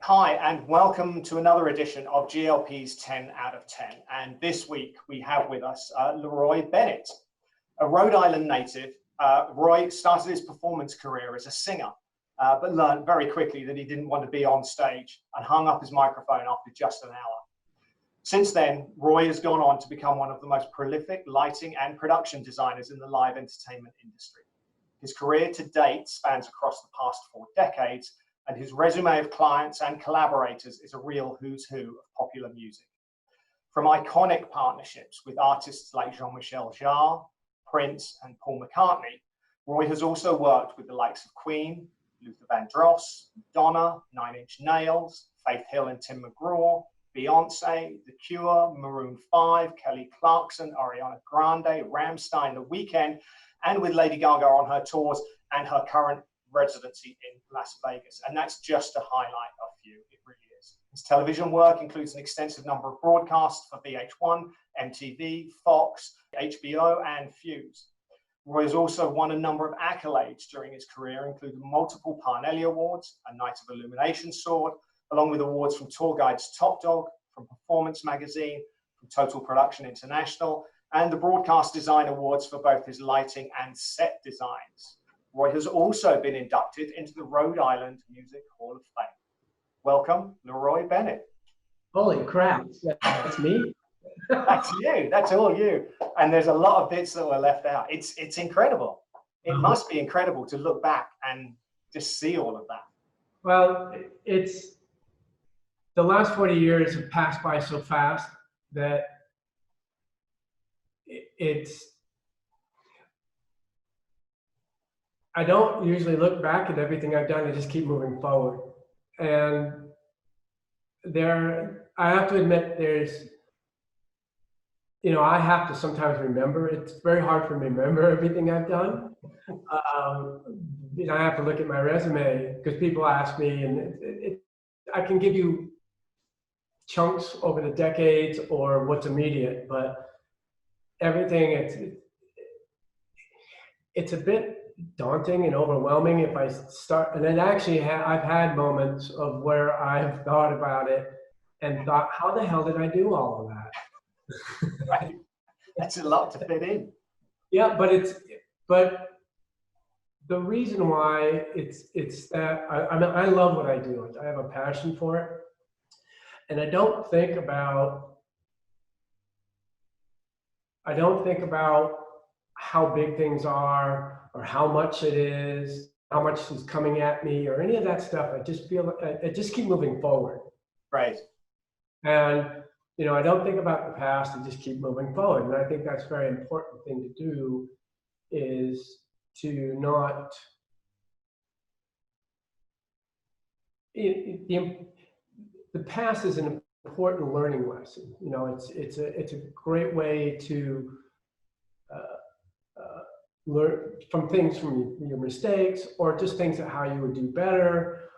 Hi, and welcome to another edition of GLP's 10 out of 10. And this week we have with us LeRoy Bennett. A Rhode Island native, Roy started his performance career as a singer, but learned very quickly that he didn't want to be on stage and hung up his microphone after just an hour. Since then, Roy has gone on to become one of the most prolific lighting and production designers in the live entertainment industry. His career to date spans across the past 4 decades, and his resume of clients and collaborators is a real who's who of popular music. From iconic partnerships with artists like Jean-Michel Jarre, Prince, and Paul McCartney, Roy has also worked with the likes of Queen, Luther Vandross, Madonna, Nine Inch Nails, Faith Hill and Tim McGraw, Beyonce, The Cure, Maroon 5, Kelly Clarkson, Ariana Grande, Rammstein, The Weeknd, and with Lady Gaga on her tours and her current residency in Las Vegas. And that's just to highlight a few. It really is. His television work includes an extensive number of broadcasts for VH1, MTV, Fox, HBO, and Fuse. Roy has also won a number of accolades during his career, including multiple Parnelli Awards, a Night of Illumination Sword, along with awards from Tour Guide's Top Dog, from Performance Magazine, from Total Production International, and the Broadcast Design Awards for both his lighting and set designs. Roy has also been inducted into the Rhode Island Music Hall of Fame. Welcome, LeRoy Bennett. Holy crap, that's me? That's you, that's all you. And there's a lot of bits that were left out. It's incredible. It must be incredible to look back and just see all of that. Well, it's, the last 40 years have passed by so fast that I don't usually look back at everything I've done. I just keep moving forward. And I have to admit, I have to sometimes remember. It's very hard for me to remember everything I've done. I have to look at my resume because people ask me, and I can give you chunks over the decades or what's immediate, but everything, it's a bit daunting and overwhelming if I start. And then actually I've had moments of where I've thought about it and thought, how the hell did I do all of that? Right. That's a lot to fit in. Yeah, but the reason why it's that I love what I do. I have a passion for it. And I don't think about how big things are or how much it is, how much is coming at me or any of that stuff. I just feel I just keep moving forward. Right. And I don't think about the past. I just keep moving forward. And I think that's a very important thing to do, is to not the past is an important learning lesson. It's a great way to learn from things, from your mistakes, or just things that how you would do better,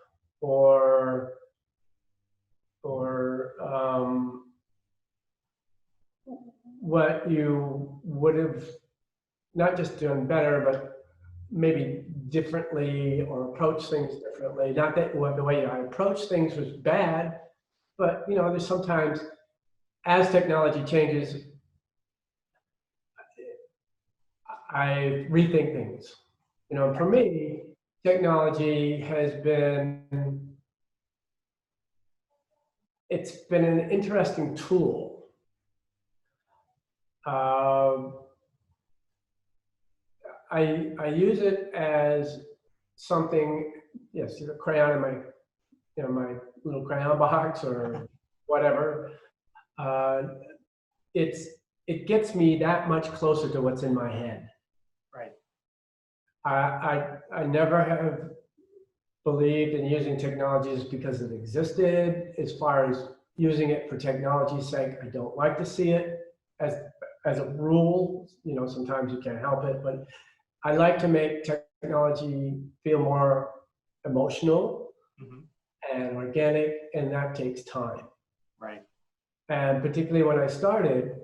or what you would have not just done better, but maybe differently, or approach things differently. Not that the way I approach things was bad, but there's sometimes, as technology changes, I rethink things. For me, technology has been, it's been an interesting tool. I use it as something, yes, a crayon in my, my little crayon box or whatever. It gets me that much closer to what's in my head. Right. I never have believed in using technologies because it existed. As far as using it for technology's sake, I don't like to see it as a rule. Sometimes you can't help it, but I like to make technology feel more emotional and organic, and that takes time. Right. And particularly when I started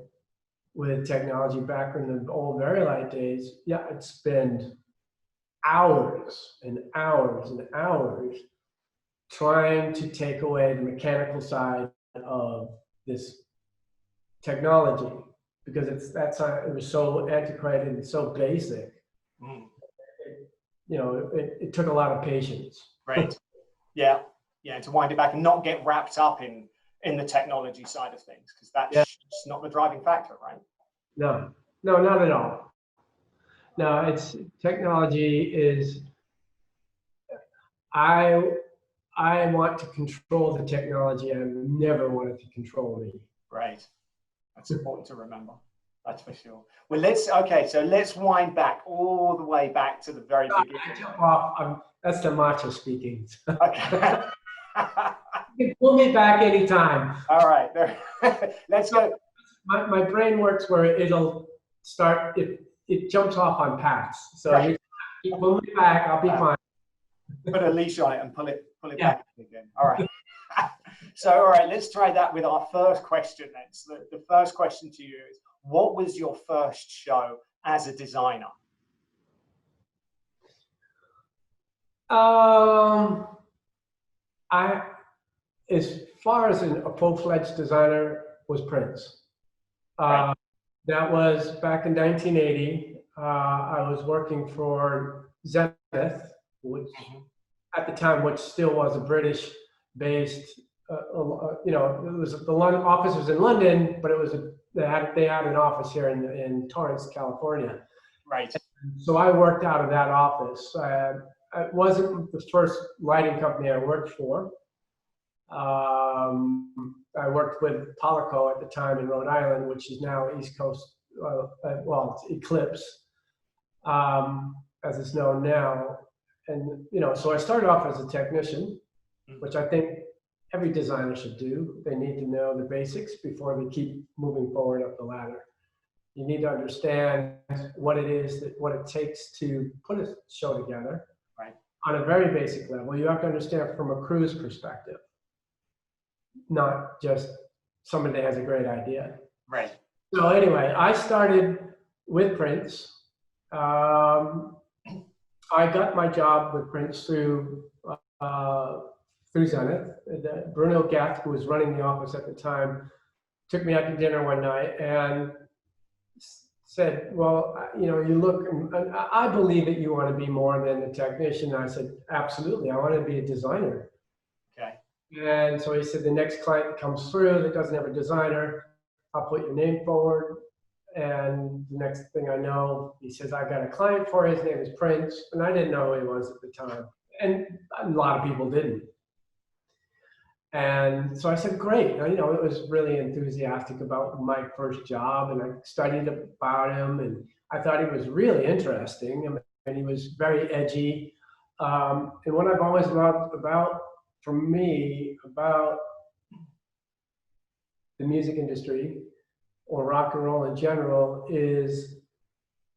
with technology back in the old Very Light days, I'd spend hours and hours and hours trying to take away the mechanical side of this technology, because it was so antiquated and so basic. Mm. It took a lot of patience. Right. Yeah. Yeah. To wind it back and not get wrapped up in the technology side of things, because that's just not the driving factor, right? No, not at all. No, it's technology is. I want to control the technology. I never want it to control me. Right. That's important to remember. That's for sure. Well, let's wind back all the way back to the very beginning. I jump off. That's the macho speaking. Okay. You can pull me back anytime. All right. Let's go. My brain works where it'll start. It jumps off on paths. So Right. you pull me back, I'll be fine. Put a leash on it and pull it back again. All right. So, all right, let's try that with our first question then. So the first question to you is, what was your first show as a designer? As far as a full-fledged designer, was Prince. Right. That was back in 1980. I was working for Zenith, which at the time, which still was a British-based. It was the office was in London, but they had an office here in Torrance, California. Right. So I worked out of that office. It wasn't the first lighting company I worked for. I worked with Polico at the time in Rhode Island, which is now East Coast. It's Eclipse, as it's known now. And so I started off as a technician, which I think every designer should do. They need to know the basics before they keep moving forward up the ladder. You need to understand what it takes to put a show together. Right. On a very basic level. You have to understand from a crew's perspective, not just somebody that has a great idea. Right. So anyway, I started with Prince. I got my job with Prince through Zenith. Bruno Gath, who was running the office at the time, took me out to dinner one night and said, well, you look, and I believe that you want to be more than a technician. And I said, absolutely, I want to be a designer. Okay. And so he said, the next client that comes through that doesn't have a designer, I'll put your name forward. And the next thing I know, he says, I got a client for you. His name is Prince. And I didn't know who he was at the time. And a lot of people didn't. And so I said, great. It was really enthusiastic about my first job. And I studied about him. And I thought he was really interesting. And he was very edgy. And what I've always loved about the music industry, or rock and roll in general, is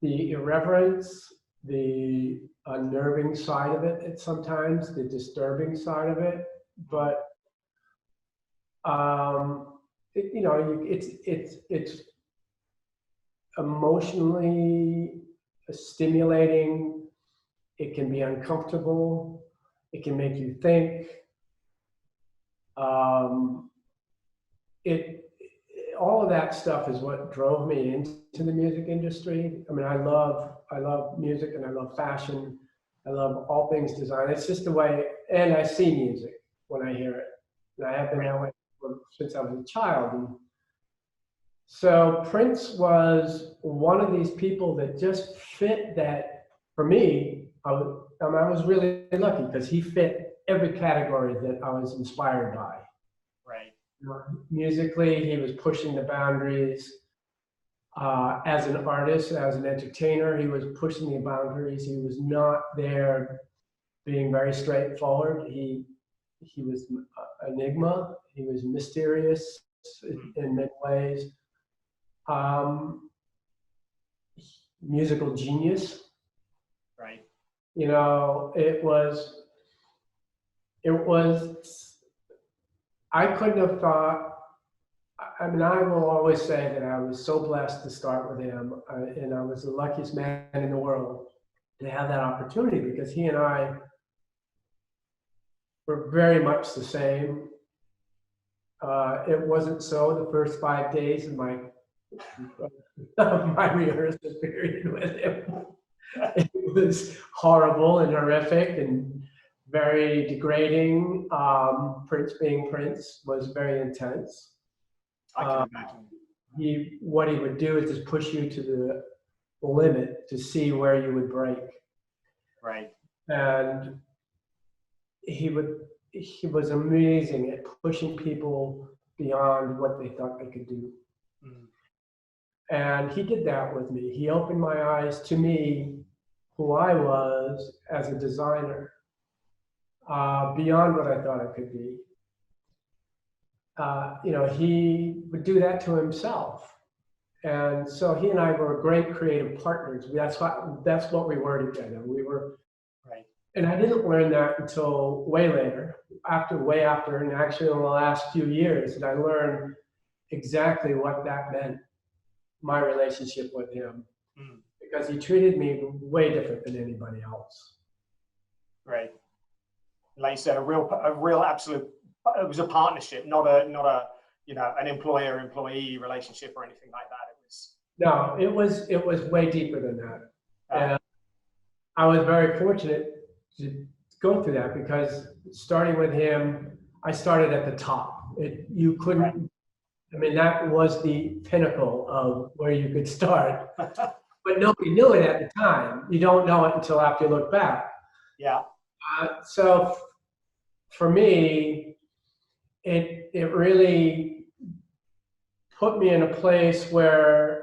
the irreverence, the unnerving side of it sometimes, the disturbing side of it. But it's emotionally stimulating. It can be uncomfortable. It can make you think. All of that stuff is what drove me into the music industry. I mean, I love music and I love fashion. I love all things design. It's just the way, and I see music when I hear it. And I have been that way since I was a child. And so Prince was one of these people that just fit that. For me, I was really lucky because he fit every category that I was inspired by. Right. Musically, he was pushing the boundaries. As an artist, as an entertainer, he was pushing the boundaries. He was not there being very straightforward. He was an enigma. He was mysterious in many ways. Musical genius. Right. It was, I couldn't have thought, I will always say that I was so blessed to start with him, and I was the luckiest man in the world to have that opportunity, because he and I were very much the same. It wasn't so the first 5 days of my my rehearsal period with him. It was horrible and horrific and very degrading. Prince being Prince was very intense. I can imagine. What he would do is just push you to the limit to see where you would break. Right. And he was amazing at pushing people beyond what they thought they could do. Mm. And he did that with me. He opened my eyes to me, who I was as a designer, beyond what I thought I could be. He would do that to himself. And so he and I were great creative partners. That's what we were together. We were, right. And I didn't learn that until way later, way after, and actually in the last few years, that I learned exactly what that meant, my relationship with him, because he treated me way different than anybody else. Right. Like you said, a real absolute. It was a partnership, not a an employer-employee relationship or anything like that. It was way deeper than that. And I was very fortunate to go through that, because starting with him, I started at the top. You couldn't. Right. I mean, that was the pinnacle of where you could start. But nobody knew it at the time. You don't know it until after you look back. Yeah. So for me, it really put me in a place where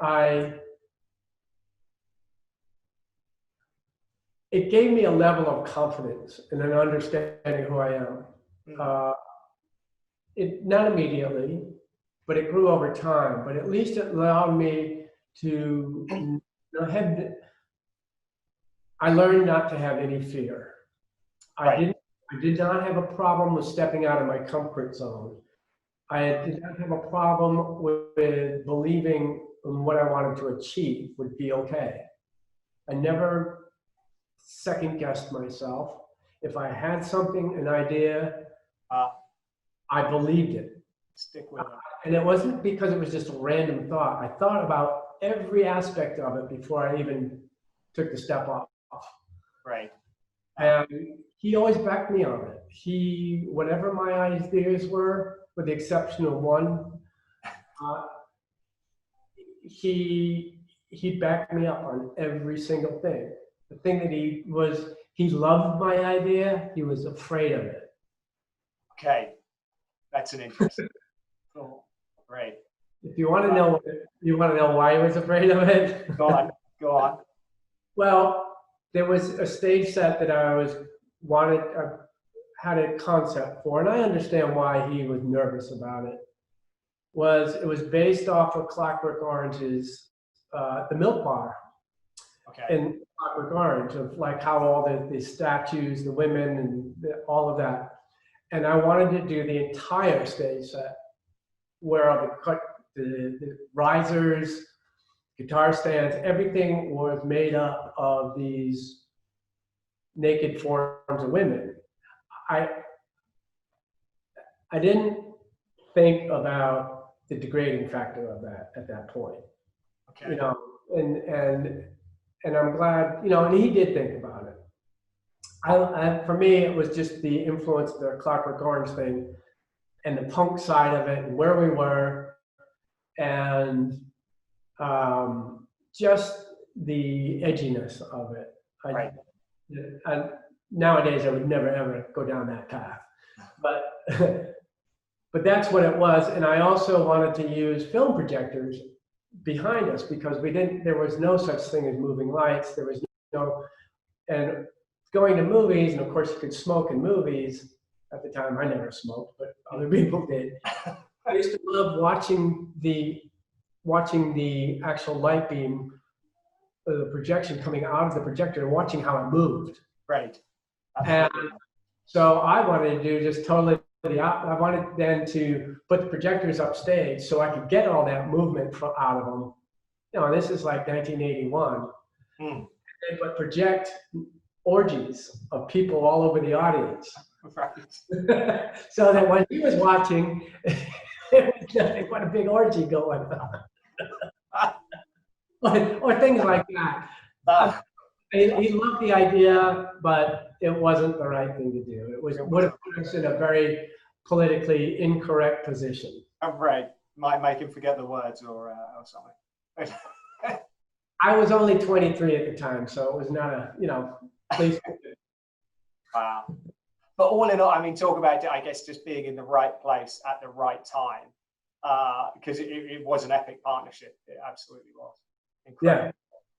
it gave me a level of confidence and an understanding who I am. Not immediately, but it grew over time. But at least it allowed me to I learned not to have any fear. Right. I did not have a problem with stepping out of my comfort zone. I did not have a problem with believing in what I wanted to achieve would be okay. I never second guessed myself. If I had something, an idea, I believed it. Stick with it. And it wasn't because it was just a random thought. I thought about every aspect of it before I even took the step off. Right. And he always backed me on it. Whatever my ideas were, with the exception of one, he backed me up on every single thing. The thing that he loved my idea, he was afraid of it. Okay, that's an interesting. Cool. Right. If you want to know, why he was afraid of it. Go on. Well, there was a stage set that I had a concept for, and I understand why he was nervous about it. It was based off of Clockwork Orange's the Milk Bar. Okay. In Clockwork Orange, of like how all the statues, the women, and all of that. And I wanted to do the entire stage set, where the risers, guitar stands, everything was made up of these naked forms of women. I didn't think about the degrading factor of that at that point. Okay. And I'm glad, and he did think about it. For me, it was just the influence of the Clockwork Orange thing and the punk side of it and where we were, and just the edginess of it. Right. Nowadays, I would never ever go down that path, but that's what it was. And I also wanted to use film projectors behind us, because there was no such thing as moving lights. There was and going to movies, and of course you could smoke in movies. At the time, I never smoked, but other people did. I used to love watching the actual light beam, the projection coming out of the projector, and watching how it moved. Right. And so I wanted to do just totally I wanted then to put the projectors upstage so I could get all that movement out of them. This is like 1981. But project orgies of people all over the audience. Right. So that when he was watching, it was nothing but a big orgy going on. or things like that. He loved the idea, but it wasn't the right thing to do. It would have put us in a very politically incorrect position. Right. Might make him forget the words or something. I was only 23 at the time, so it was not a, please. Wow. But all in all, I mean, talk about, I guess, just being in the right place at the right time, because it was an epic partnership. It absolutely was. Incredible. Yeah.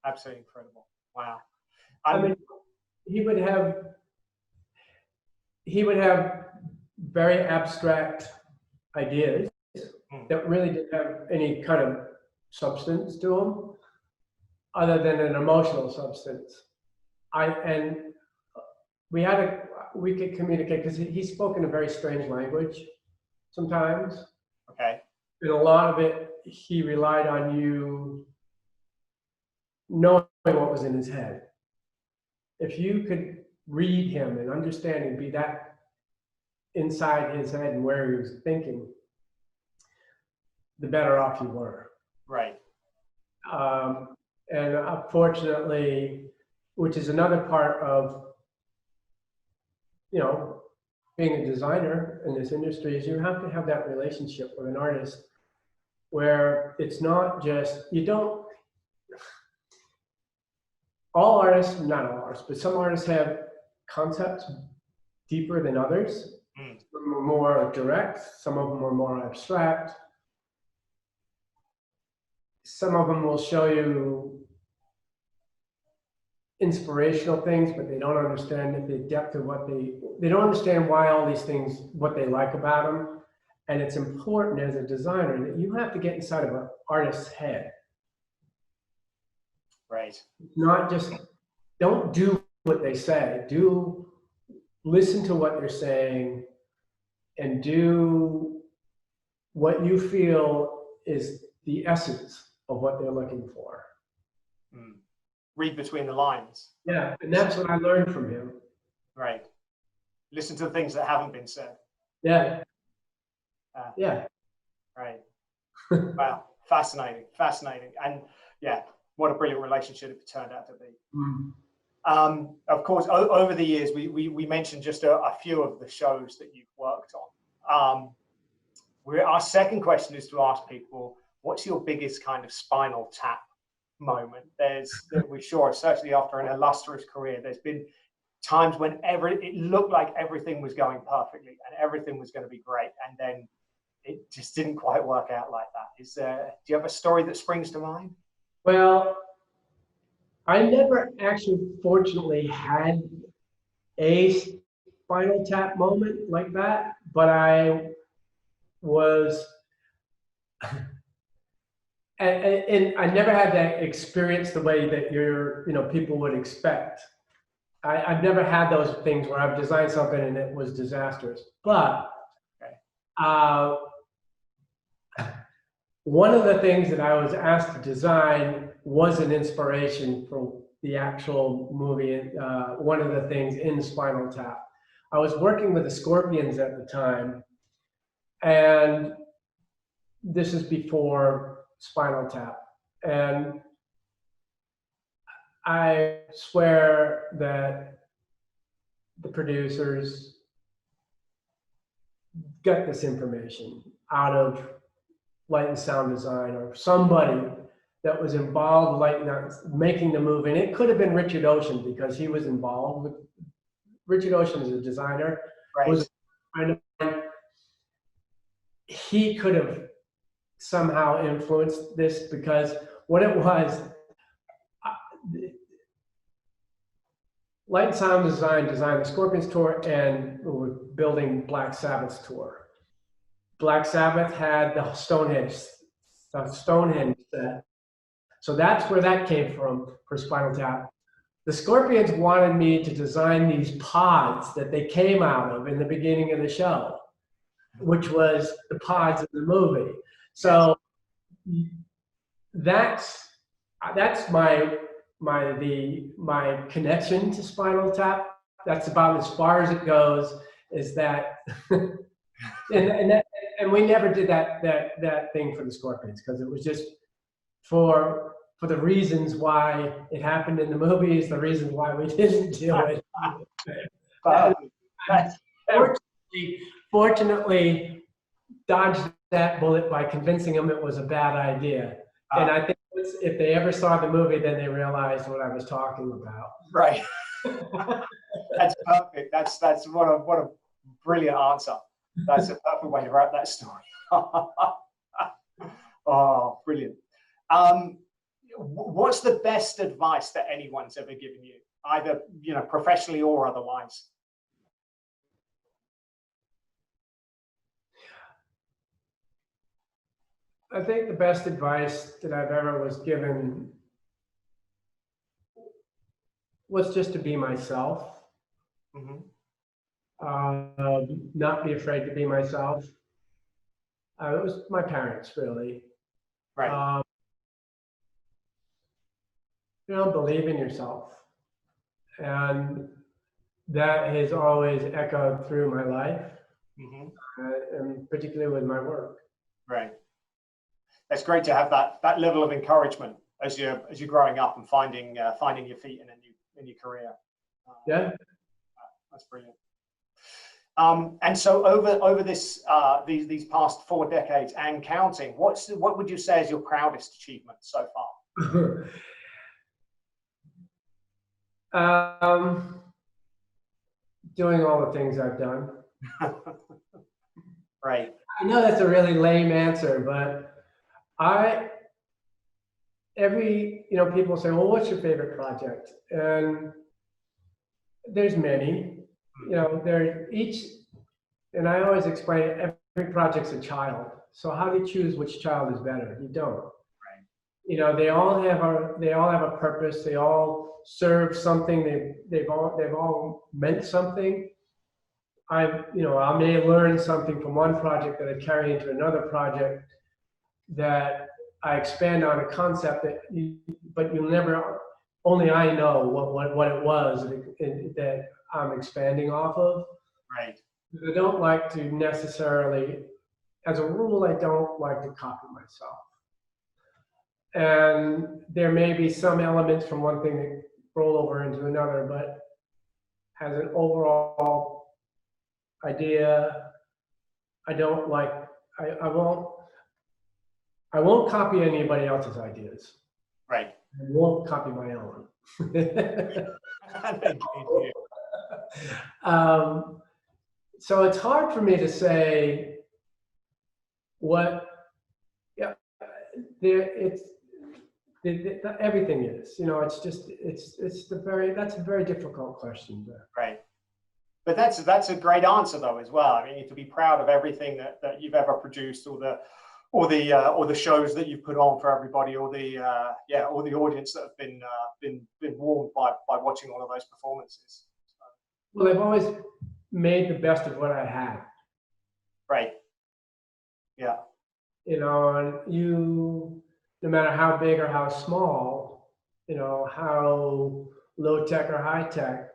Absolutely incredible. Wow. I mean, he would have very abstract ideas that really didn't have any kind of substance to them, other than an emotional substance. We could communicate because he spoke in a very strange language sometimes. Okay. And a lot of it, he relied on you knowing what was in his head. If you could read him and understand and be that inside his head and where he was thinking, the better off you were. Right. And unfortunately, which is another part of, being a designer in this industry, is you have to have that relationship with an artist where it's not just, all artists, not all artists, but some artists have concepts deeper than others. Some are more direct, some of them are more abstract. Some of them will show you inspirational things, but they don't understand the depth of they don't understand why all these things, what they like about them. And it's important as a designer that you have to get inside of an artist's head. Right. Not just, don't do what they say, listen to what they're saying and do what you feel is the essence of what they're looking for. Read between the lines. Yeah, and that's what I learned from him. Right. Listen to the things that haven't been said. Yeah. Yeah. Right. Wow. Fascinating. And yeah, what a brilliant relationship it turned out to be. Of course, over the years, we mentioned just a few of the shows that you've worked on. Our second question is to ask people, what's your biggest kind of Spinal Tap moment? We're sure, certainly after an illustrious career, there's been times when it looked like everything was going perfectly and everything was going to be great, and then it just didn't quite work out like that. Do you have a story that springs to mind? Well, I never actually, fortunately, had a Spinal Tap moment like that, but I was, and I never had that experience the way that people would expect. I've never had those things where I've designed something and it was disastrous. But one of the things that I was asked to design was an inspiration for the actual movie. One of the things in Spinal Tap. I was working with the Scorpions at the time, and this is before Spinal Tap. And I swear that the producers got this information out of light and sound design or somebody that was involved making the movie. And it could have been Richard Ocean, because he was involved with, Richard Ocean is a designer. Right. He could have somehow influenced this, because what it was, Light and Sound designed the Scorpions tour, and we were building Black Sabbath's tour. Black Sabbath had the Stonehenge set. So that's where that came from for Spinal Tap. The Scorpions wanted me to design these pods that they came out of in the beginning of the show, which was the pods of the movie. So that's my connection to Spinal Tap. That's about as far as it goes. is that, and we never did that thing for the Scorpions, because it was just for the reasons why it happened in the movies, the reasons why we didn't do it. Fortunately, dodged that bullet by convincing them it was a bad idea. And I think if they ever saw the movie, then they realized what I was talking about. Right. That's perfect. That's what a brilliant answer. That's a perfect way to wrap that story. Oh, brilliant. What's the best advice that anyone's ever given you, either professionally or otherwise? I think the best advice that I've ever was given was just to be myself. Mm-hmm. Not be afraid to be myself. It was my parents, really. Right. Believe in yourself. And that has always echoed through my life, Mm-hmm. and particularly with my work. Right. It's great to have that level of encouragement as you're growing up and finding your feet in your career. Yeah. That's brilliant. And so over these past 4 decades and counting, what would you say is your proudest achievement so far? Doing all the things I've done. Right. I know that's a really lame answer, but people say, well, what's your favorite project? And there's many, and I always explain every project's a child. So how do you choose which child is better? You don't. Right. They all have a purpose. They all serve something. They've all meant something. I may learn something from one project that I carry into another project, that I expand on a concept but you'll never. Only I know what it was that I'm expanding off of. Right. I don't like to necessarily, as a rule, I don't like to copy myself. And there may be some elements from one thing that roll over into another, but as an overall idea, I don't like, I won't copy anybody else's ideas. Right. I won't copy my own. So it's hard for me to say what, everything is, that's a very difficult question there. Right. But that's a great answer though as well. I mean, to be proud of everything that you've ever produced, or the shows that you've put on for everybody, or the audience that have been warmed by watching all of those performances. Well, I've always made the best of what I had. Right. Yeah. And no matter how big or how small, how low tech or high tech,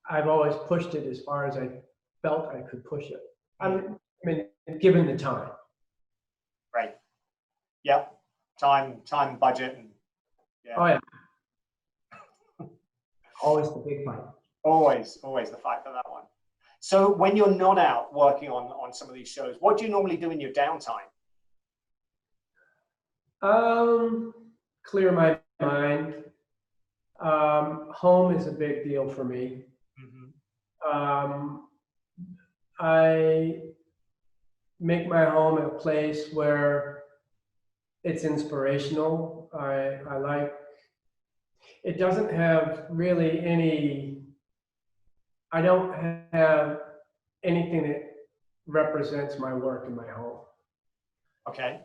I've always pushed it as far as I felt I could push it. I mean, given the time. Right. Yep. Time, budget, and yeah. Oh yeah. Always the big fight. Always the fight for that one. So when you're not out working on some of these shows, what do you normally do in your downtime? Clear my mind. Home is a big deal for me. Mm-hmm. I make my home a place where it's inspirational. I like, it doesn't have really any, I don't have anything that represents my work in my home. Okay.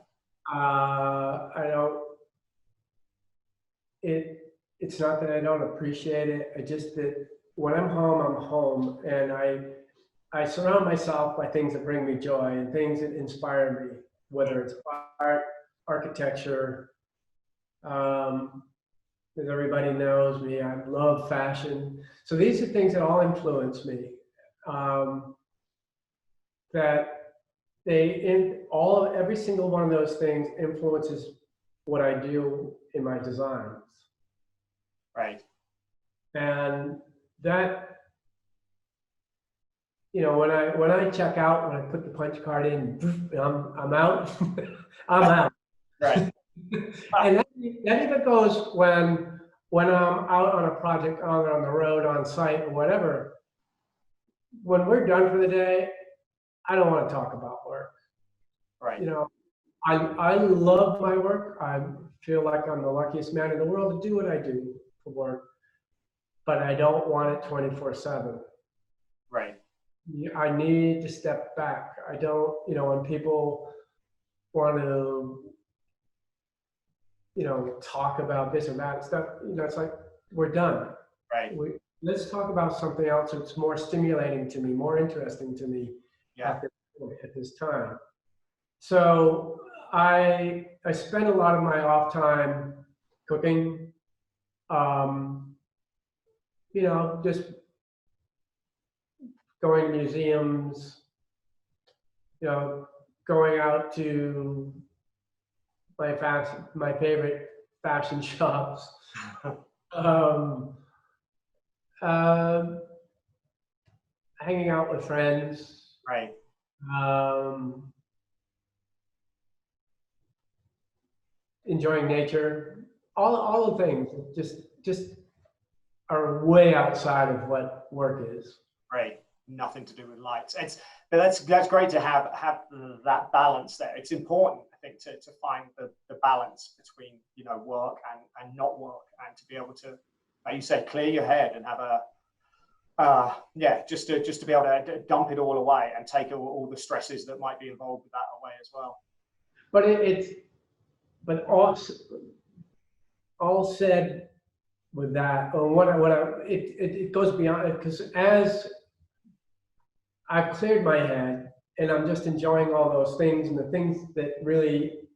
It's not that I don't appreciate it. I just, that when I'm home, and I surround myself by things that bring me joy and things that inspire me, whether it's art, architecture. As everybody knows me, I love fashion. So these are things that all influence me. that every single one of those things influences what I do in my designs. Right. And that, you know, when I check out, when I put the punch card in, I'm out. I'm out. Right. And that even goes when I'm out on a project, on the road, on site, or whatever. When we're done for the day, I don't want to talk about work. Right. You know, I love my work. I feel like I'm the luckiest man in the world to do what I do for work, but I don't want it 24/7. Right. I need to step back. I don't, you know, when people want to, you know, talk about this or that stuff, you know, it's like, we're done. Right. Let's talk about something else that's more stimulating to me, more interesting to me at this time. So I spend a lot of my off time cooking, you know, just going to museums, you know, going out to my favorite fashion shops, hanging out with friends, Right. enjoying nature, all the things just are way outside of what work is. Right. Nothing to do with lights. But that's great to have that balance there. It's important, I think, to find the balance between, you know, work and not work, and to be able to, like you said, clear your head and have just to be able to dump it all away and take all the stresses that might be involved with that away as well. But all said with that, it goes beyond it, because as I've cleared my head and I'm just enjoying all those things, and the things that really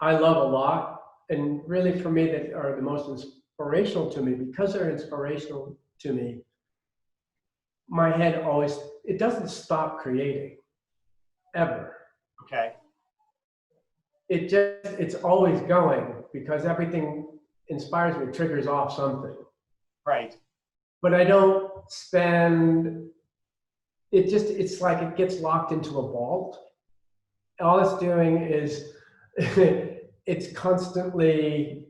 I love a lot, and really for me that are the most inspirational to me, because they're inspirational to me, my head it doesn't stop creating, ever. Okay. It's always going, because everything inspires me, triggers off something. Right. But I don't spend, it's like it gets locked into a vault. All it's doing is, it's constantly,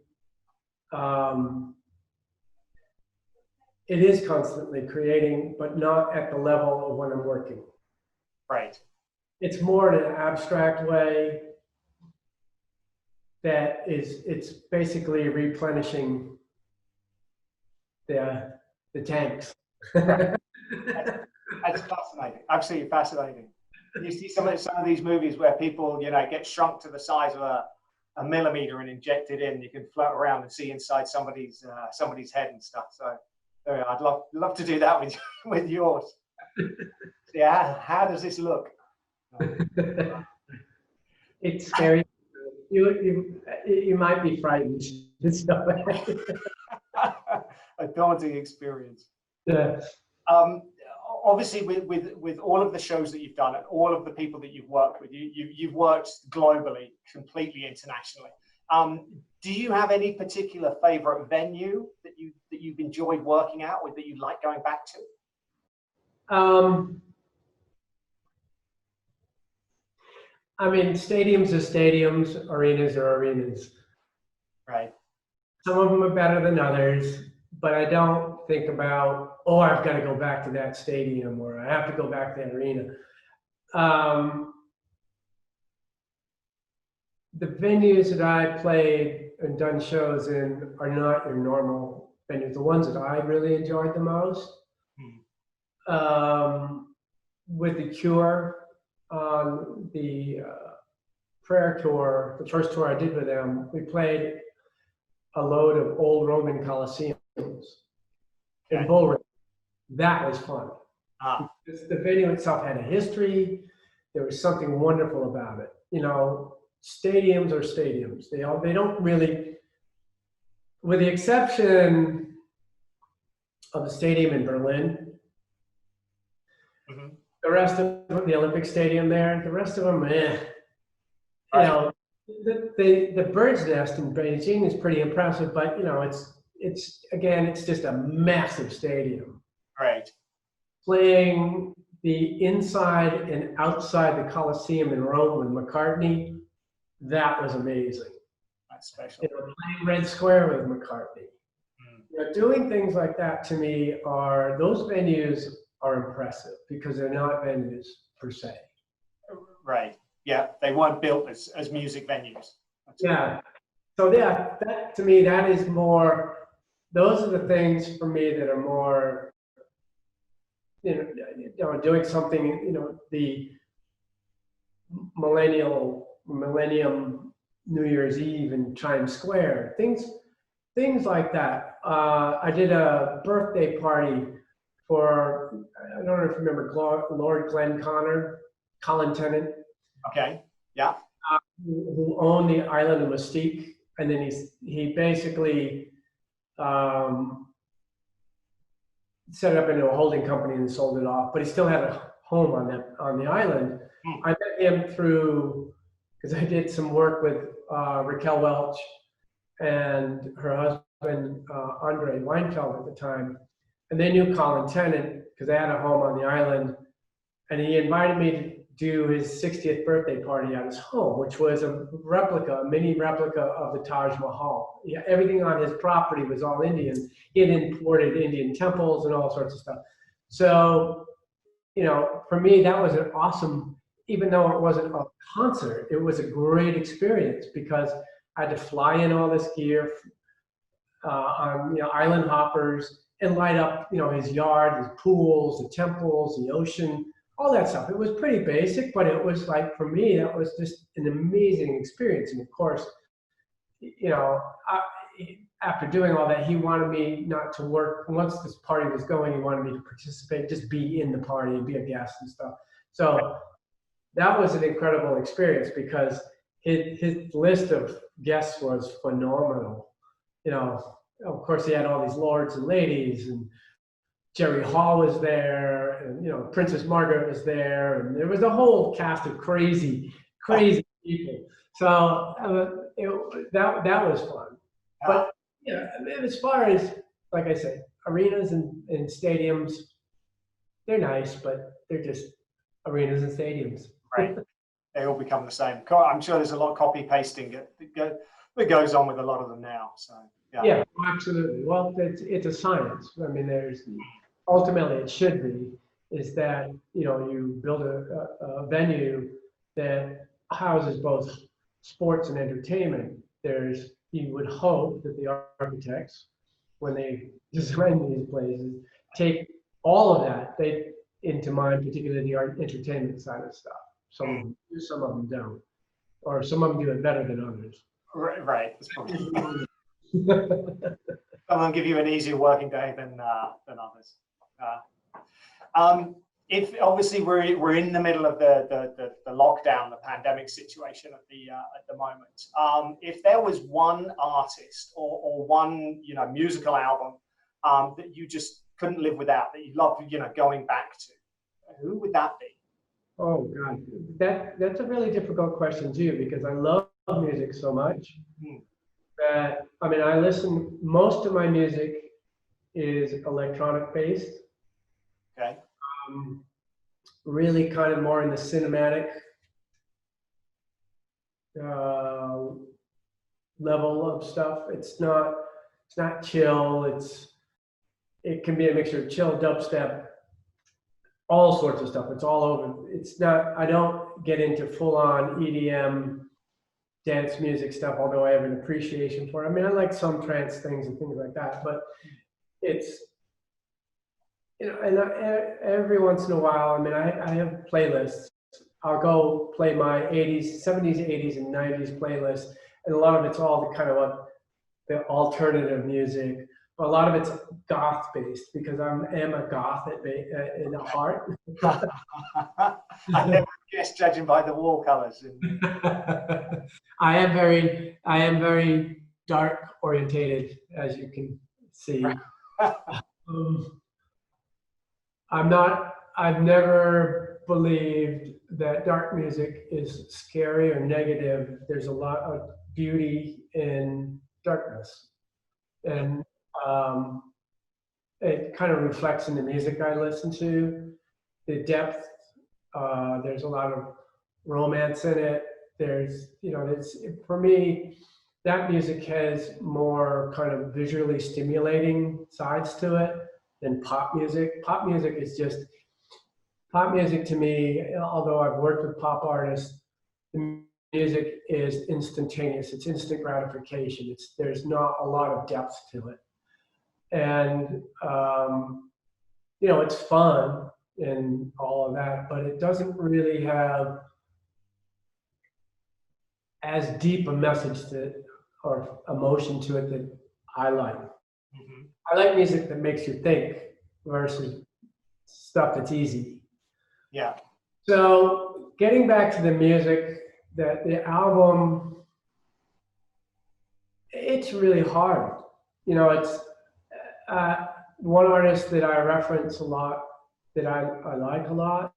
it is constantly creating, but not at the level of when I'm working. Right. It's more in an abstract way that it's basically replenishing the tanks. That's fascinating. Absolutely fascinating. You see some of these movies where people, you know, get shrunk to the size of a millimeter and injected in. You can float around and see inside somebody's head and stuff. So I'd love to do that with yours. Yeah. How does this look? It's scary. You might be frightened. A daunting experience. Yeah. Obviously, with all of the shows that you've done and all of the people that you've worked with, you've worked globally, completely internationally. Do you have any particular favorite venue that you've enjoyed working out with, that you like going back to? I mean, stadiums are stadiums, arenas are arenas. Right. Some of them are better than others, but I don't think about, oh, I've got to go back to that stadium, or I have to go back to that arena. The venues that I played and done shows in are not your normal venues. The ones that I really enjoyed the most, with The Cure, on the prayer tour, the first tour I did with them, we played a load of old Roman Colosseums in Bull Ring. That was fun. Because the venue itself had a history. There was something wonderful about it. You know, stadiums are stadiums. They don't really, with the exception of the stadium in Berlin, The rest of the Olympic Stadium there, the rest of them, eh. You Right. know, the bird's nest in Beijing is pretty impressive, but you know, it's again, it's just a massive stadium. Right. Playing the inside and outside the Colosseum in Rome with McCartney, that was amazing. That's special. You know, playing Red Square with McCartney. You know, doing things like that to me those venues are impressive because they're not venues per se. Right. Yeah, they weren't built as music venues. Yeah. So yeah, that to me, that is more, those are the things for me that are more, you know, doing something, you know, the Millennium New Year's Eve in Times Square, things like that. I did a birthday party for, I don't know if you remember Lord Colin Tennant. Okay. Yeah. Who owned the island of Mystique, and then he basically set it up into a holding company and sold it off. But he still had a home on the island. I met him through, because I did some work with Raquel Welch and her husband Andre Weinfeld at the time, and they knew Colin Tennant because they had a home on the island, and he invited me to do his 60th birthday party at his home, which was a mini replica of the Taj Mahal. Yeah, everything on his property was all Indian. He had imported Indian temples and all sorts of stuff. So, you know, for me, that was an awesome, even though it wasn't a concert, it was a great experience because I had to fly in all this gear on, you know, island hoppers and light up, you know, his yard, his pools, the temples, the ocean, all that stuff. It was pretty basic, but it was like, for me, that was just an amazing experience. And of course, you know, after doing all that, he wanted me not to work. Once this party was going, he wanted me to participate, just be in the party and be a guest and stuff. So that was an incredible experience because his list of guests was phenomenal. You know, of course, he had all these lords and ladies, and Jerry Hall was there, and you know, Princess Margaret was there, and there was a whole cast of crazy people. So that was fun. But yeah, as far as, like I said, arenas and stadiums, they're nice, but they're just arenas and stadiums. Right. They all become the same. I'm sure there's a lot of copy pasting that goes on with a lot of them now. So yeah, absolutely. Well, it's a science. I mean, ultimately it should be, is that, you know, you build a venue that houses both sports and entertainment. You would hope that the architects, when they design these places, take all of that into mind, particularly the entertainment side of stuff. Some of them do, some of them don't, or some of them do it better than others. Right. That's probably some of them give you an easier working day than others. If obviously we're in the middle of the lockdown, the pandemic situation at the moment. If there was one artist or one, you know, musical album that you just couldn't live without, that you loved, you know, going back to, who would that be? Oh God, that's a really difficult question too, because I love music so much that, I mean, most of my music is electronic based. Okay. Really kind of more in the cinematic level of stuff. It's not chill. It can be a mixture of chill, dubstep, all sorts of stuff. It's all over. I don't get into full on EDM dance music stuff, although I have an appreciation for it. I mean, I like some trance things and things like that, but it's, you know, and every once in a while, I mean, I have playlists. I'll go play my 80s, 70s, 80s, and 90s playlist, and a lot of it's all the kind of the alternative music. But a lot of it's goth based because I am a goth in the heart. I never guessed, judging by the wall colors. I am very dark orientated, as you can see. I've never believed that dark music is scary or negative. There's a lot of beauty in darkness. And it kind of reflects in the music I listen to. The depth, there's a lot of romance in it. There's, it's, for me, that music has more kind of visually stimulating sides to it than pop music. Pop music to me, although I've worked with pop artists, the music is instantaneous. It's instant gratification. There's not a lot of depth to it. And, it's fun and all of that, but it doesn't really have as deep a message or emotion to it that I like. Mm-hmm. I like music that makes you think versus stuff that's easy. Yeah. So getting back to the music, that the album, it's really hard. It's one artist that I reference a lot, that I like a lot,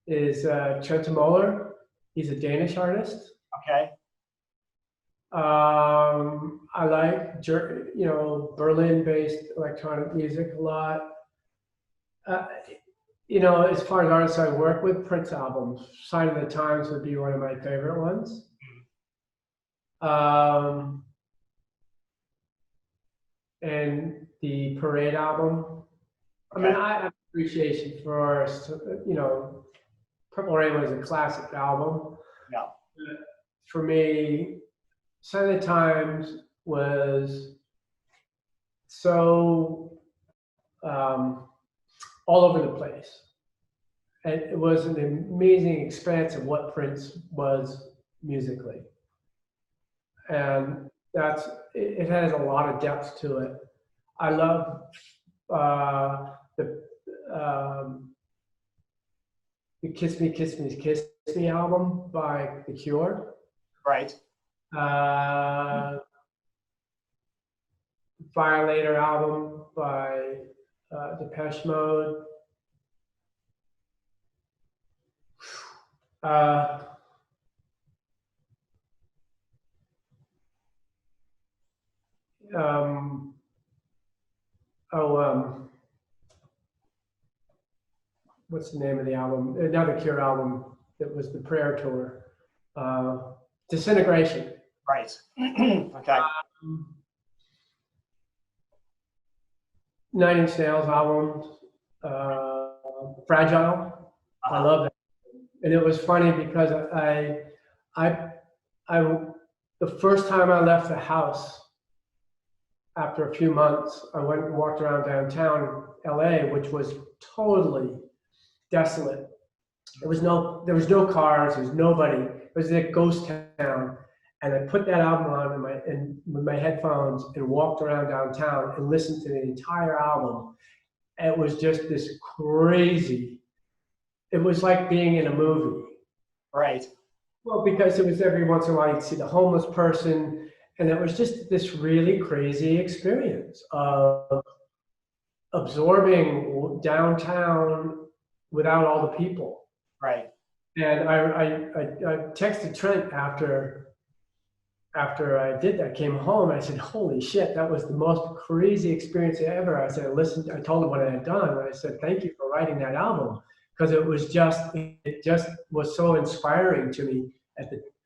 is Trentemøller. He's a Danish artist. Okay. I like, Berlin-based electronic music a lot. As far as artists I work with, Prince albums, Sign of the Times would be one of my favorite ones. And the Parade album. I mean, I have appreciation for, Purple Rain was a classic album. Yeah. For me, Sign of the Times was so all over the place. And it was an amazing expanse of what Prince was musically. And it has a lot of depth to it. I love the Kiss Me, Kiss Me, Kiss Me album by The Cure. Right. Violator album by Depeche Mode. What's the name of the album? Another Cure album that was the Prayer Tour. Disintegration. Right. Okay. 9 Inch Nails album, Fragile. I love that. And it was funny because the first time I left the house, after a few months, I went and walked around downtown LA, which was totally desolate. There was no cars, there was nobody. It was a ghost town. And I put that album on with my headphones and walked around downtown and listened to the entire album. And it was just this crazy. It was like being in a movie. Right. Well, because it was every once in a while you'd see the homeless person, and it was just this really crazy experience of absorbing downtown without all the people. Right. And I texted Trent after I did that, came home, I said, holy shit, that was the most crazy experience ever. I said, I told him what I had done. And I said, thank you for writing that album. Because it just was so inspiring to me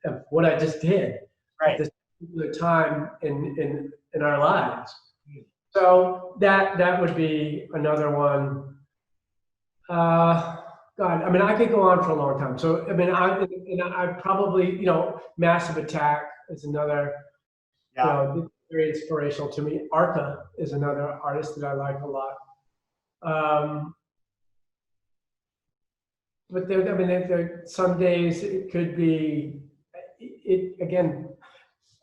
of what I just did at this particular time in our lives. So that would be another one. God, I mean, I could go on for a long time. So I mean, I probably, Massive Attack is another, very inspirational to me. Arca is another artist that I like a lot. But there some days it could be, again,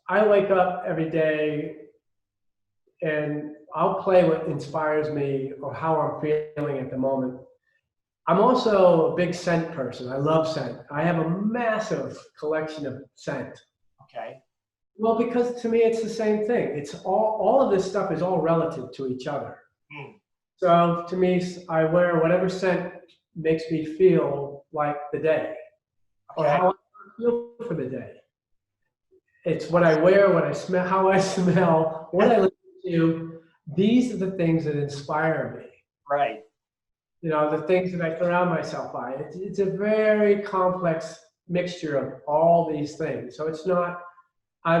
I wake up every day and I'll play what inspires me or how I'm feeling at the moment. I'm also a big scent person. I love scent. I have a massive collection of scent. Okay. Well, because to me, it's the same thing. It's all of this stuff is all relative to each other. So to me, I wear whatever scent makes me feel like the day, or Okay. how I feel for the day. It's what I wear, what I smell, how I smell, what I listen to. These are the things that inspire me. Right. You know, the things that I surround myself by. It's a very complex mixture of all these things. So it's not, I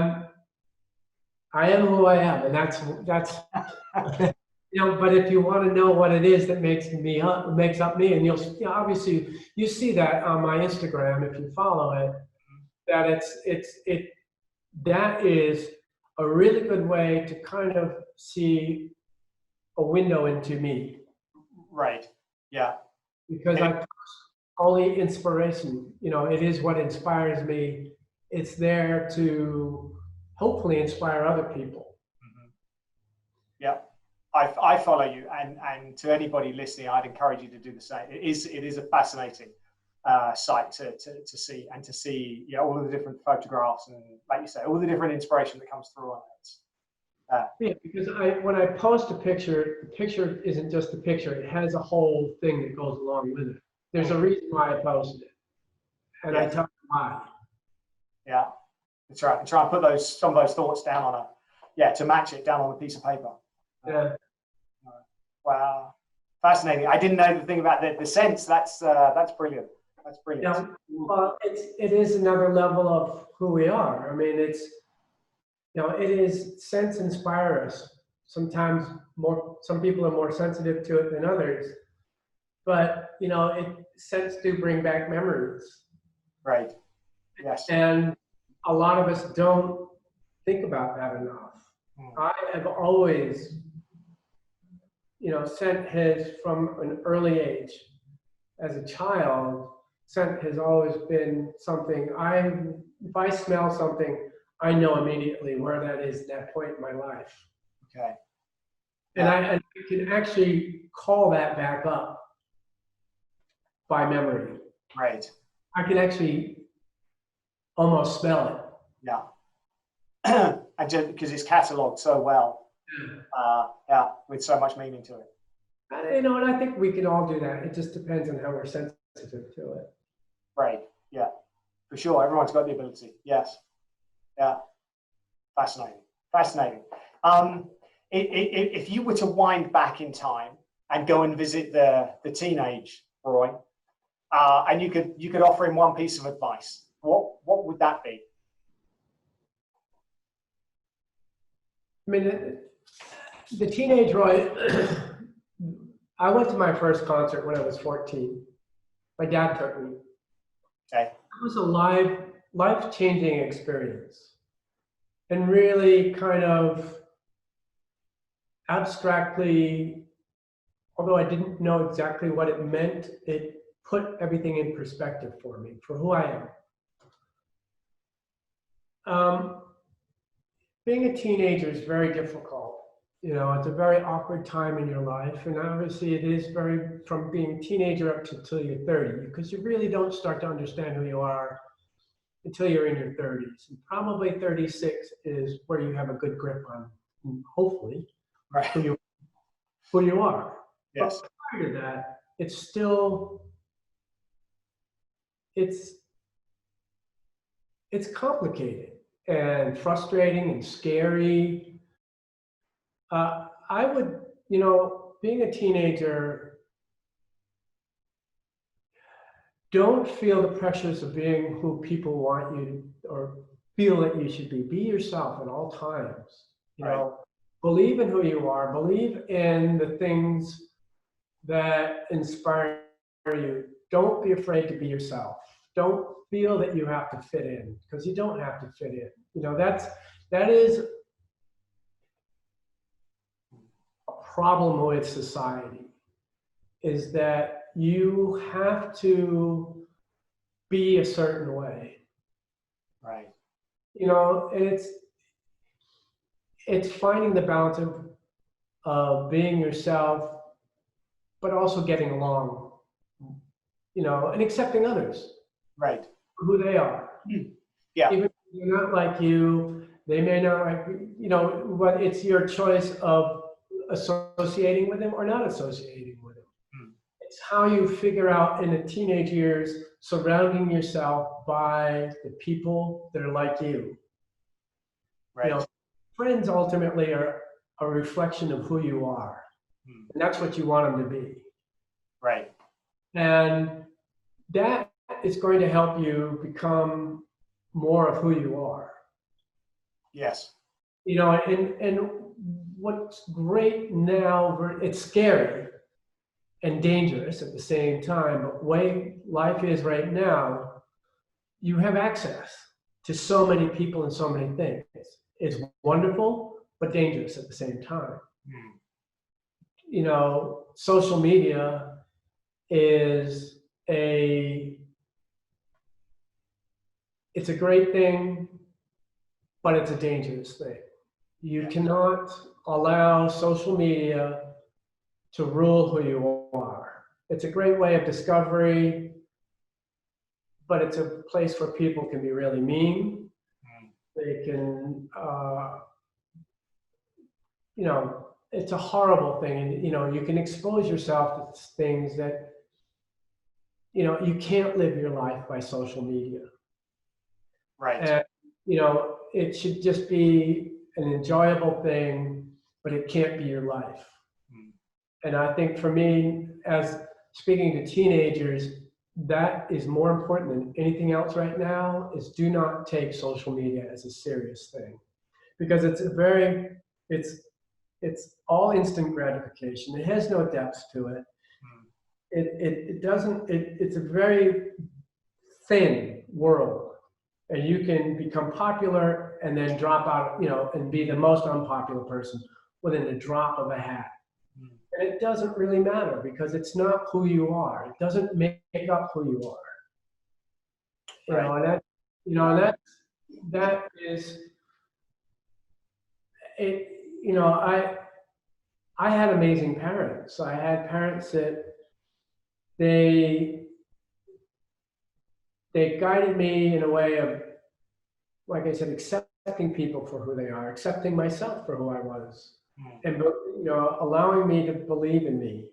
am who I am, and that's you know. But if you want to know what it is that makes up me, and you'll obviously you see that on my Instagram if you follow it, that that is a really good way to kind of see a window into me. Right. Yeah. Because I only inspiration, you know, it is what inspires me. It's there to hopefully inspire other people. Yeah. I follow you, and to anybody listening, I'd encourage you to do the same. It is a fascinating site to see, and to see, you know, all of the different photographs, and like you say, all the different inspiration that comes through on it. Yeah, because when I post a picture, the picture isn't just the picture; it has a whole thing that goes along with it. There's a reason why I posted it, and I tell you why. Yeah, that's right. And try and put some of those thoughts down on to match it down on a piece of paper. Yeah. Wow, fascinating. I didn't know the thing about the scents. That's brilliant. That's brilliant. Yeah, well, it is another level of who we are. I mean, it's, you know, it is, scents inspire us. Sometimes some people are more sensitive to it than others, but you know, scents do bring back memories. Right. Yes. And a lot of us don't think about that enough. I have always, you know, scent has, from an early age, as a child, scent has always been something if I smell something, I know immediately where that is at that point in my life. Okay. And I can actually call that back up by memory. Right. I can actually almost smell it. Yeah. And just because it's catalogued so well, with so much meaning to it. You know, and I think we can all do that. It just depends on how we're sensitive to it. Right. Yeah. For sure. Everyone's got the ability. Yes. Yeah. Fascinating. Fascinating. If you were to wind back in time and go and visit the teenage Roy, and you could offer him one piece of advice, what would that be? I mean, the teenage Roy, I went to my first concert when I was 14. My dad took me. Okay. It was a life-changing experience. And really kind of abstractly, although I didn't know exactly what it meant, it put everything in perspective for me, for who I am. Being a teenager is very difficult. You know, it's a very awkward time in your life. And obviously it is from being a teenager up till you're 30, because you really don't start to understand who you are until you're in your 30s. And probably 36 is where you have a good grip on, hopefully, who you are. Yes. But prior to that, it's still, it's complicated and frustrating and scary. I would, you know, being a teenager, don't feel the pressures of being who people want you or feel that you should be. Be yourself at all times. You know, believe in who you are. Believe in the things that inspire you. Don't be afraid to be yourself. Don't feel that you have to fit in, because you don't have to fit in. You know, that is a problem with society, is that you have to be a certain way. Right. You know, and it's finding the balance of being yourself, but also getting along, you know, and accepting others. Right. For who they are. Yeah. Even if they're not like you, they may not like, you know, but it's your choice of associating with them or not associating with them. it's how you figure out in the teenage years, surrounding yourself by the people that are like you. Right. You know, friends ultimately are a reflection of who you are. And that's what you want them to be. Right. And that is going to help you become more of who you are. Yes. You know, and what's great now, it's scary and dangerous at the same time, but the way life is right now, you have access to so many people and so many things. It's wonderful, but dangerous at the same time. You know, social media is it's a great thing, but it's a dangerous thing. You cannot allow social media to rule who you are. It's a great way of discovery, but it's a place where people can be really mean. They can, you know, it's a horrible thing. And, you know, you can expose yourself to things that, you know, you can't live your life by social media. Right. And, you know, it should just be an enjoyable thing, but it can't be your life. And I think for me, as speaking to teenagers, that is more important than anything else right now, is do not take social media as a serious thing. Because it's all instant gratification. It has no depth to it. It's a very thin world. And you can become popular and then drop out, you know, and be the most unpopular person within a drop of a hat. And it doesn't really matter because it's not who you are. It doesn't make up who you are. You know, and that, you know, and that is it. You know, I had amazing parents. I had parents that they guided me in a way of, like I said, accepting people for who they are, accepting myself for who I was, and, you know, allowing me to believe in me.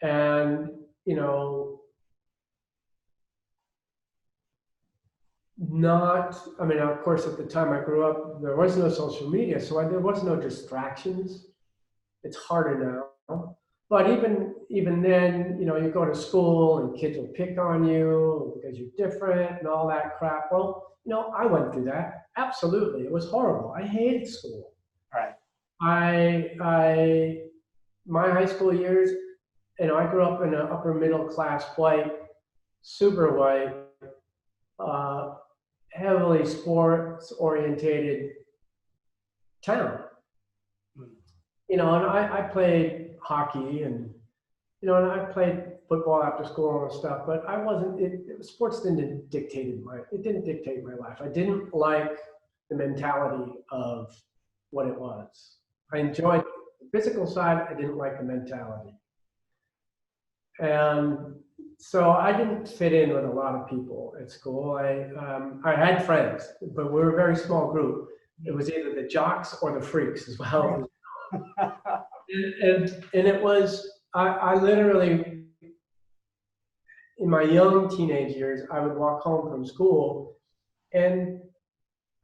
And, you know, I mean, of course, at the time I grew up, there was no social media, so there was no distractions. It's harder now. But even then, you know, you go to school and kids will pick on you because you're different and all that crap. Well, you know, I went through that. Absolutely. It was horrible. I hated school. Right. My high school years, you know, I grew up in an upper middle class white, super white, heavily sports orientated town. You know, and I played hockey and, you know, and I played football after school and stuff, but I wasn't, sports didn't dictate my life. I didn't like the mentality of what it was. I enjoyed the physical side, I didn't like the mentality. And so I didn't fit in with a lot of people at school. I had friends, but we were a very small group. It was either the jocks or the freaks as well. and it was, I literally, in my young teenage years, I would walk home from school and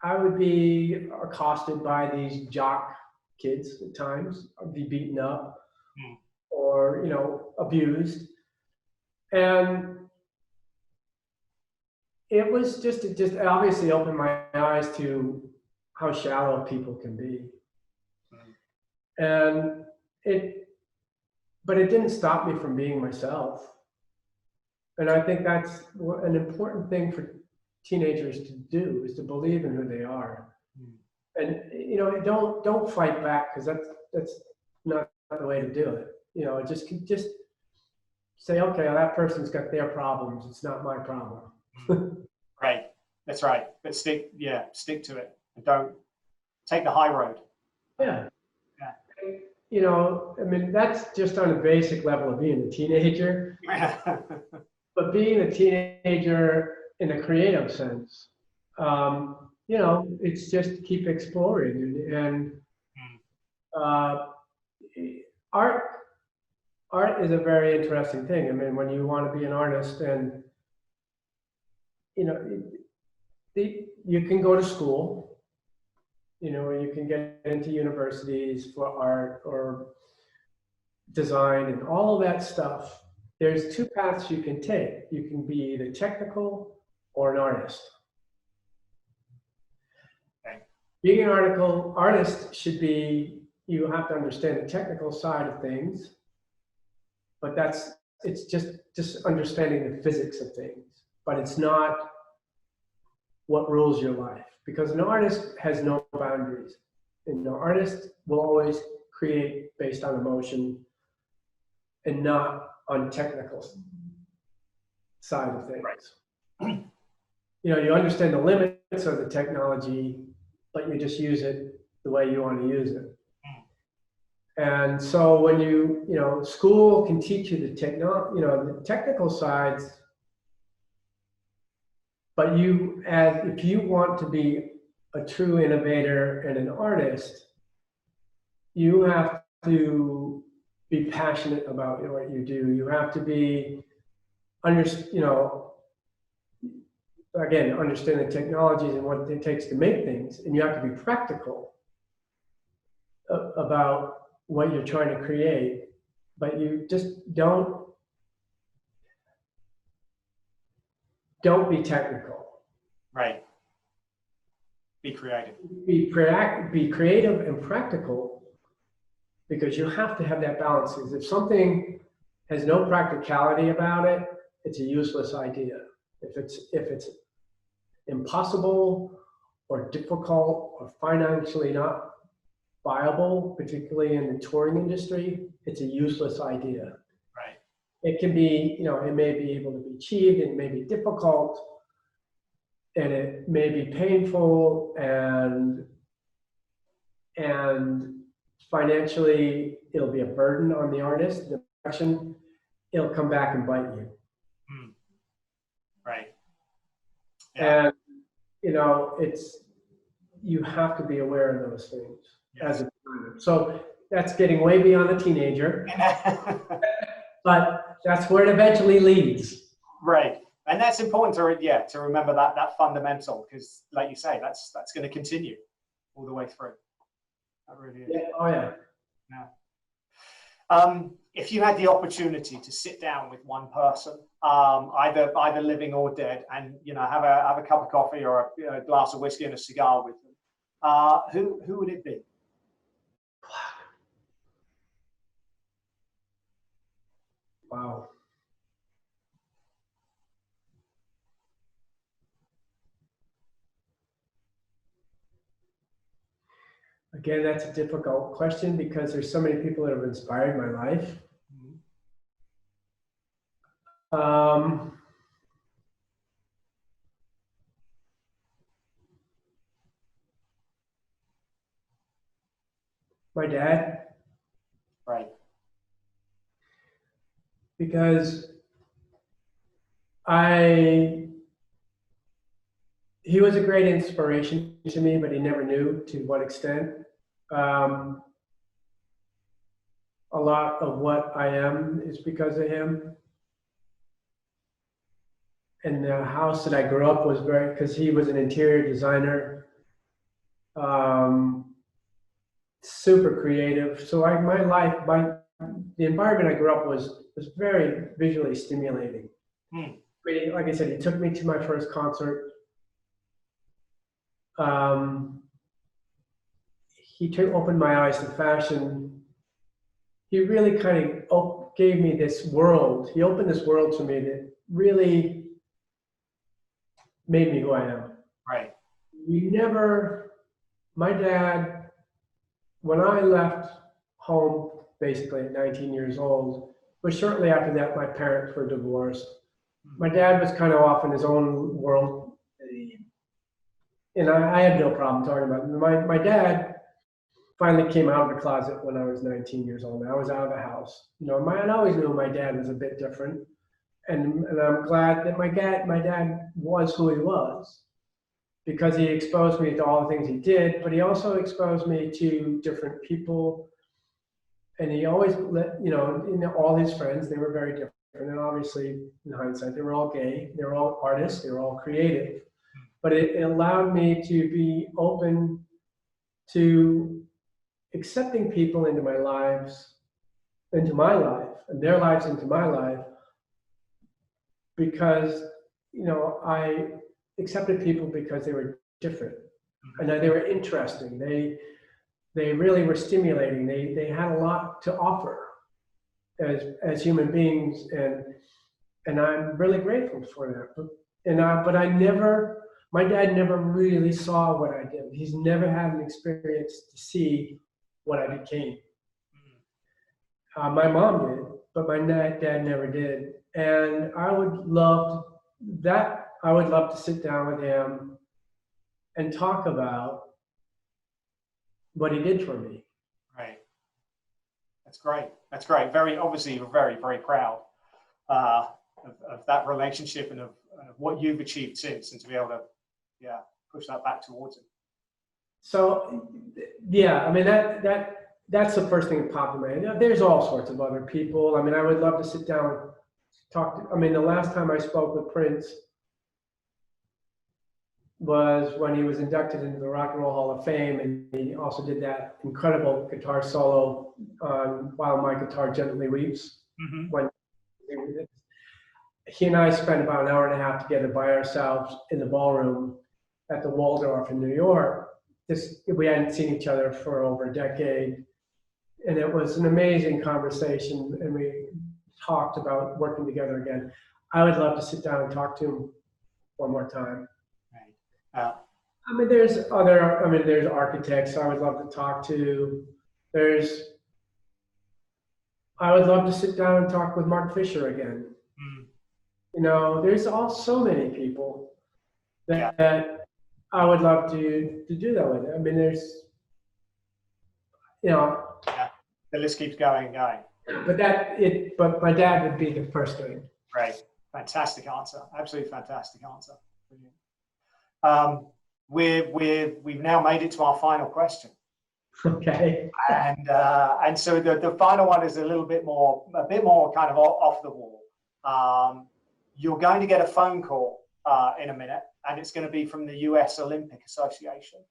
I would be accosted by these jock kids at times. I'd be beaten up or, you know, abused. And it was it just obviously opened my eyes to how shallow people can be. And but it didn't stop me from being myself. And I think that's an important thing for teenagers to do, is to believe in who they are. And, you know, don't fight back, because that's not the way to do it. You know, just say, okay, well, that person's got their problems. It's not my problem. Right. That's right. But stick to it. And don't take the high road. Yeah. You know, I mean, that's just on a basic level of being a teenager. But being a teenager in a creative sense, you know, it's just keep exploring and art art is a very interesting thing. I mean, when you want to be an artist, and you know, you can go to school, you know, you can get into universities for art or design and all of that stuff. There's two paths you can take. You can be either technical or an artist. Okay. Being an artist should be, you have to understand the technical side of things, but it's just understanding the physics of things, but it's not what rules your life, because an artist has no boundaries. And an artist will always create based on emotion and not on technical side of things. Right. You know, you understand the limits of the technology, but you just use it the way you want to use it. And so when you know, school can teach you the the technical sides, but if you want to be a true innovator and an artist, you have to be passionate about what you do. You have to be, again, understand the technologies and what it takes to make things, and you have to be practical about what you're trying to create, but you just don't be technical. Right. Be creative. Be creative and practical, because you have to have that balance. Because if something has no practicality about it, it's a useless idea. If it's impossible or difficult or financially not viable, particularly in the touring industry, it's a useless idea. Right. It can be, it may be able to be achieved, it may be difficult, and it may be painful, and financially it'll be a burden on the artist. The production, it'll come back and bite you. Right. Yeah. And you have to be aware of those things. Yes. As a designer. So that's getting way beyond the teenager, but that's where it eventually leads. Right. And that's important to remember that fundamental, because like you say, that's going to continue all the way through. That really is. Yeah. Oh yeah. Yeah. If you had the opportunity to sit down with one person, either living or dead, and have a cup of coffee or a glass of whiskey and a cigar with them, who would it be? Wow. Again, that's a difficult question because there's so many people that have inspired my life. My dad. Right. Because he was a great inspiration to me, but he never knew to what extent. A lot of what I am is because of him. And the house that I grew up was because he was an interior designer, super creative. So the environment I grew up was very visually stimulating. Like I said, he took me to my first concert. He opened my eyes to fashion. He really kind of gave me this world. He opened this world to me that really made me who I am. Right. My dad, when I left home, basically at 19 years old, but shortly after that, my parents were divorced. My dad was kind of off in his own world. And I had no problem talking about it. My dad finally came out of the closet when I was 19 years old. I was out of the house. I always knew my dad was a bit different. And I'm glad that my dad was who he was, because he exposed me to all the things he did, but he also exposed me to different people And he always let, all his friends, they were very different. And obviously, in hindsight, they were all gay, they were all artists, they were all creative. But it allowed me to be open to accepting people into my lives, into my life, and their lives into my life, because, I accepted people because they were different and that they were interesting. They really were stimulating. They had a lot to offer as human beings, and I'm really grateful for that. But my dad never really saw what I did. He's never had an experience to see what I became. My mom did, but my dad never did. And I would love to sit down with him and talk about what he did for me. Right. That's great. That's great. Very obviously, you're very, very proud of that relationship and of what you've achieved since, and to be able to, push that back towards him. So, I mean, that's the first thing that popped in my head. There's all sorts of other people. I mean, I would love to sit down and talk to. I mean, the last time I spoke with Prince was when he was inducted into the Rock and Roll Hall of Fame, and he also did that incredible guitar solo on "While My Guitar Gently Weeps." Mm-hmm. When he and I spent about an hour and a half together by ourselves in the ballroom at the Waldorf in New York. We hadn't seen each other for over a decade, and it was an amazing conversation, and we talked about working together again. I would love to sit down and talk to him one more time. Right. I mean, there's architects I would love to talk to. I would love to sit down and talk with Mark Fisher again. There's so many people that I would love to do that with. I mean, the list keeps going and going. But my dad would be the first thing. Right. Fantastic answer. Absolutely fantastic answer. Brilliant. We've now made it to our final question. Okay. And so the final one is a bit more kind of off the wall. You're going to get a phone call in a minute, and it's going to be from the US Olympic Association,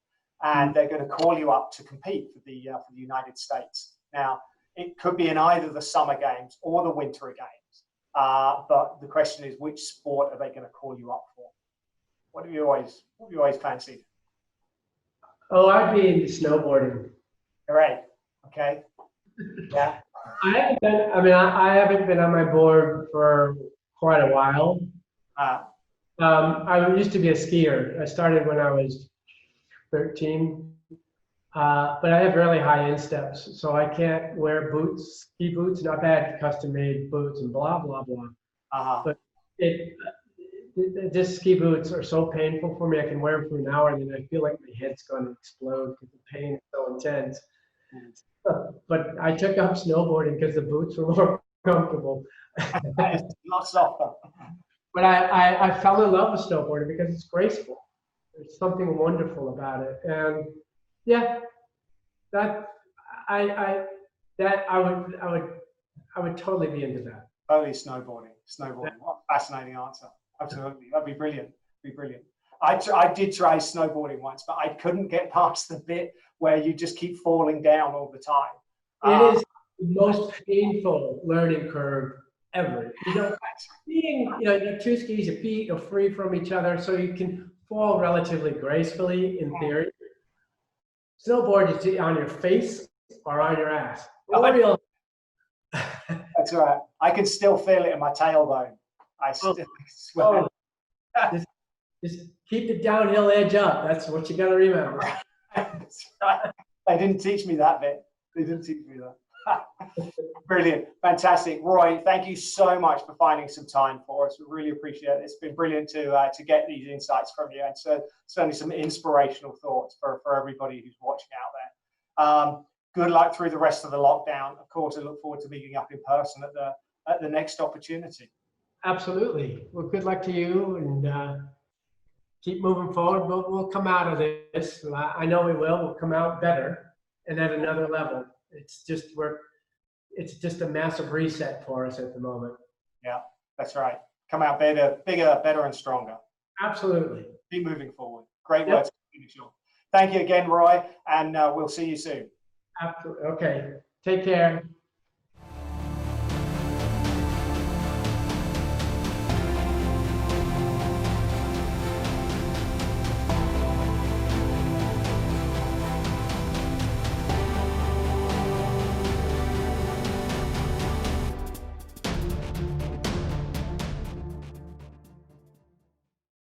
and they're going to call you up to compete for the United States. Now, it could be in either the Summer Games or the Winter Games, but the question is, which sport are they going to call you up for? What have you always fancied? Oh, I'd be into snowboarding. All right. Okay. Yeah. I haven't been on my board for quite a while. I used to be a skier. I started when I was 13, but I have really high insteps, so I can't wear ski boots, and I've had custom-made boots and blah, blah, blah. But just ski boots are so painful for me. I can wear them for an hour, and then I feel like my head's going to explode because the pain is so intense. But I took up snowboarding because the boots were more comfortable. Not softer. But I fell in love with snowboarding because it's graceful. There's something wonderful about it, and I would totally be into that. Totally snowboarding. What a fascinating answer. Absolutely, that'd be brilliant. I did try snowboarding once, but I couldn't get past the bit where you just keep falling down all the time. It is the most painful learning curve ever. Your two skis, your feet are free from each other, so you can fall relatively gracefully in theory. Snowboard is on your face or on your ass. That's right. I can still feel it in my tailbone. I still swear. Just keep the downhill edge up. That's what you got to remember. That's right. They didn't teach me that bit. Brilliant. Fantastic. Roy, thank you so much for finding some time for us. We really appreciate it. It's been brilliant to get these insights from you, and so certainly some inspirational thoughts for everybody who's watching out there. Good luck through the rest of the lockdown. Of course, I look forward to meeting up in person at the next opportunity. Absolutely. Well, good luck to you, and keep moving forward. We'll come out of this. I know we will. We'll come out better and at another level. It's just it's just a massive reset for us at the moment. Yeah, that's right. Come out better, bigger, better, and stronger. Absolutely. Be moving forward. Great Yep. words. Thank you again, Roy, and we'll see you soon. Absolutely. Okay. Take care.